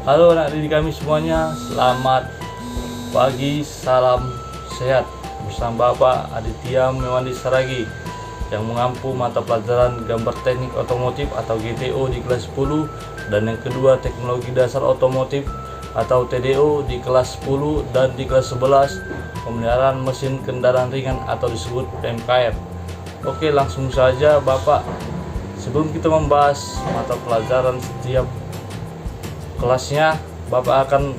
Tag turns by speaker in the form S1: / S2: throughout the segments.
S1: Halo anak didik kami semuanya, selamat pagi, salam sehat. Bersama Bapak Aditya Mewandi Saragi yang mengampu mata pelajaran gambar teknik otomotif atau GTO di kelas 10, dan yang kedua teknologi dasar otomotif atau TDO di kelas 10, dan di kelas 11 pemeliharaan mesin kendaraan ringan atau disebut PMKR. Oke, langsung saja Bapak. Sebelum kita membahas mata pelajaran setiap kelasnya, Bapak akan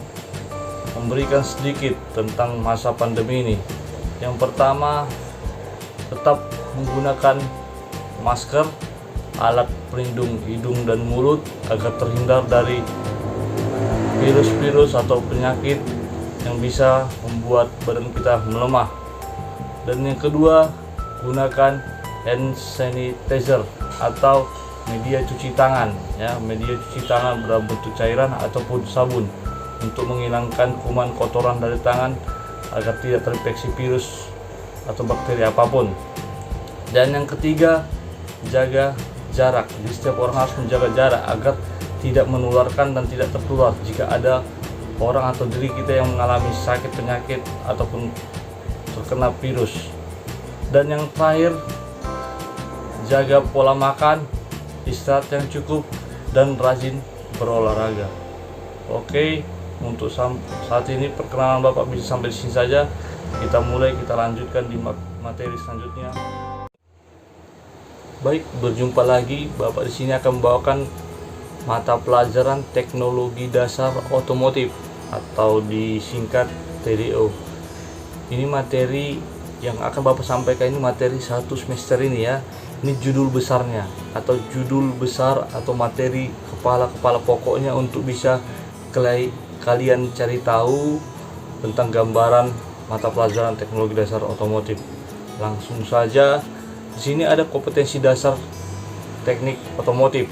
S1: memberikan sedikit tentang masa pandemi ini. Yang pertama, tetap menggunakan masker, alat pelindung hidung dan mulut agar terhindar dari virus-virus atau penyakit yang bisa membuat badan kita melemah. Dan yang kedua, gunakan hand sanitizer atau media cuci tangan, ya, media cuci tangan dalam bentuk cairan ataupun sabun untuk menghilangkan kuman kotoran dari tangan agar tidak terinfeksi virus atau bakteri apapun. Dan yang ketiga, jaga jarak. Jadi setiap orang harus menjaga jarak agar tidak menularkan dan tidak tertular jika ada orang atau diri kita yang mengalami sakit penyakit ataupun terkena virus. Dan yang terakhir, jaga pola makan, istirahat yang cukup, dan rajin berolahraga. Oke, untuk saat ini perkenalan Bapak bisa sampai di sini saja. Kita lanjutkan di materi selanjutnya. Baik, berjumpa lagi. Bapak di sini akan membawakan mata pelajaran teknologi dasar otomotif atau disingkat TDO. Ini materi yang akan Bapak sampaikan, ini materi 1 semester ini ya. Ini judul besarnya atau judul besar atau materi kepala pokoknya untuk bisa kalian cari tahu tentang gambaran mata pelajaran teknologi dasar otomotif. Langsung saja, di sini ada kompetensi dasar teknik otomotif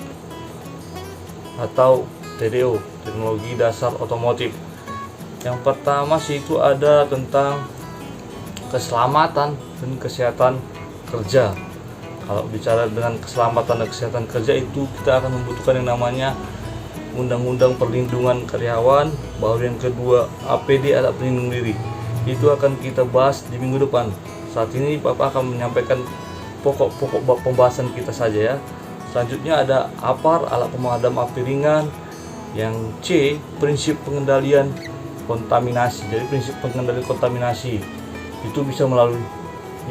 S1: atau TDO, teknologi dasar otomotif. Yang pertama sih itu ada tentang keselamatan dan kesehatan kerja. Kalau bicara dengan keselamatan dan kesehatan kerja, itu kita akan membutuhkan yang namanya Undang-Undang Perlindungan Karyawan. Baru yang kedua, APD, alat pelindung diri. Itu akan kita bahas di minggu depan. Saat ini Bapak akan menyampaikan pokok-pokok pembahasan kita saja ya. Selanjutnya ada APAR, alat pemadam api ringan. Yang C, prinsip pengendalian kontaminasi. Jadi prinsip pengendalian kontaminasi itu bisa melalui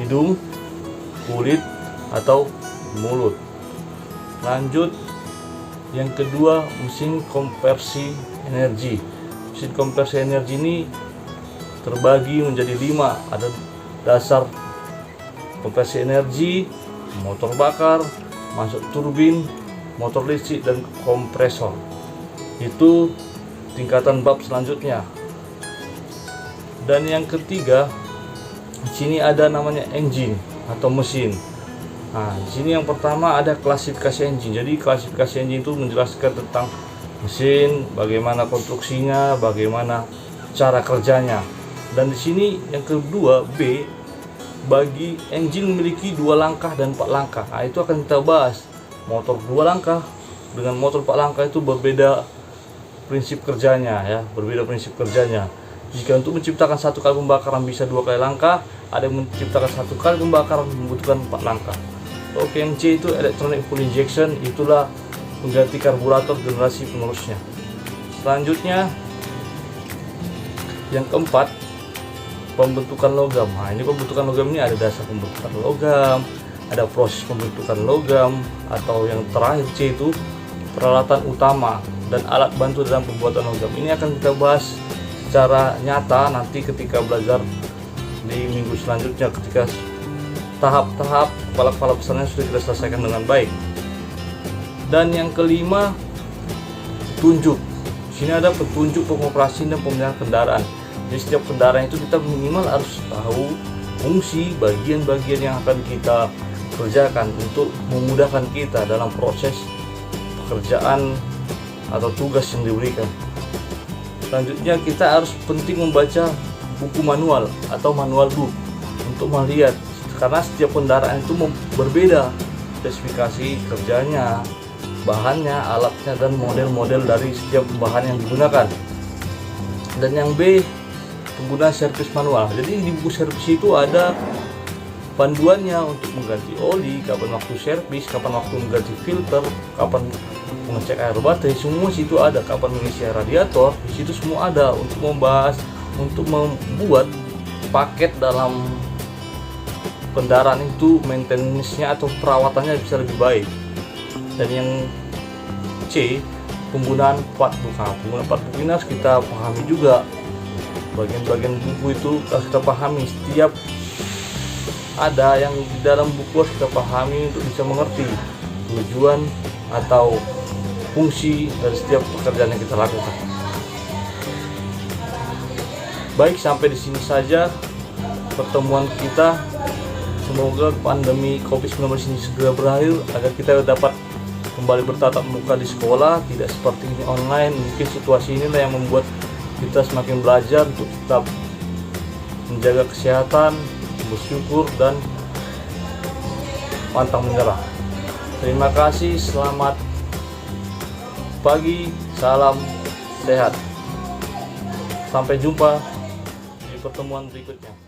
S1: hidung, kulit, atau mulut. Lanjut, yang kedua, mesin konversi energi. Mesin konversi energi ini terbagi menjadi 5. Ada dasar konversi energi, motor bakar, masuk turbin, motor listrik, dan kompresor. Itu tingkatan bab selanjutnya. Dan yang ketiga, di sini ada namanya engine atau mesin. Nah, di sini yang pertama ada klasifikasi engine. Jadi klasifikasi engine itu menjelaskan tentang mesin, bagaimana konstruksinya, bagaimana cara kerjanya. Dan di sini yang kedua, B, bagi engine memiliki 2 langkah dan 4 langkah. Nah, itu akan kita bahas. Motor 2 langkah dengan motor 4 langkah itu berbeda prinsip kerjanya ya, berbeda prinsip kerjanya. Jika untuk menciptakan 1 kali pembakaran bisa 2 kali langkah, ada yang menciptakan 1 kali pembakaran membutuhkan 4 langkah. Oke, yang C itu electronic fuel injection, itulah pengganti karburator generasi penerusnya. Selanjutnya, yang keempat, pembentukan logam. Nah, ini pembentukan logam ini ada dasar pembentukan logam, ada proses pembentukan logam, atau yang terakhir C itu peralatan utama dan alat bantu dalam pembuatan logam. Ini akan kita bahas secara nyata nanti ketika belajar di minggu selanjutnya, ketika tahap-tahap kepala-kepala besarnya sudah kita selesaikan dengan baik. Dan yang kelima, petunjuk. Di sini ada petunjuk pengoperasian dan pemeliharaan kendaraan. Di setiap kendaraan itu kita minimal harus tahu fungsi bagian-bagian yang akan kita kerjakan untuk memudahkan kita dalam proses pekerjaan atau tugas yang diberikan. Selanjutnya kita harus penting membaca buku manual atau manual book untuk melihat, karena setiap kendaraan itu berbeda spesifikasi kerjanya, bahannya, alatnya, dan model-model dari setiap bahan yang digunakan. Dan yang B, penggunaan servis manual. Jadi di buku servis itu ada panduannya untuk mengganti oli, kapan waktu servis, kapan waktu mengganti filter, kapan mengecek air baterai, semua situ ada. Kapan mengisi radiator, di situ semua ada untuk membahas, untuk membuat paket dalam kendaraan itu maintenance-nya atau perawatannya bisa lebih baik. Dan yang C, penggunaan partbook. Penggunaan partbook ini harus kita pahami juga. Bagian-bagian buku itu harus kita pahami, setiap ada yang di dalam buku harus kita pahami untuk bisa mengerti tujuan atau fungsi dari setiap pekerjaan yang kita lakukan. Baik, sampai di sini saja pertemuan kita. Semoga pandemi COVID-19 ini segera berakhir agar kita dapat kembali bertatap muka di sekolah, tidak seperti ini online. Mungkin situasi inilah yang membuat kita semakin belajar untuk tetap menjaga kesehatan, bersyukur, dan pantang menyerah. Terima kasih, selamat pagi, salam sehat. Sampai jumpa di pertemuan berikutnya.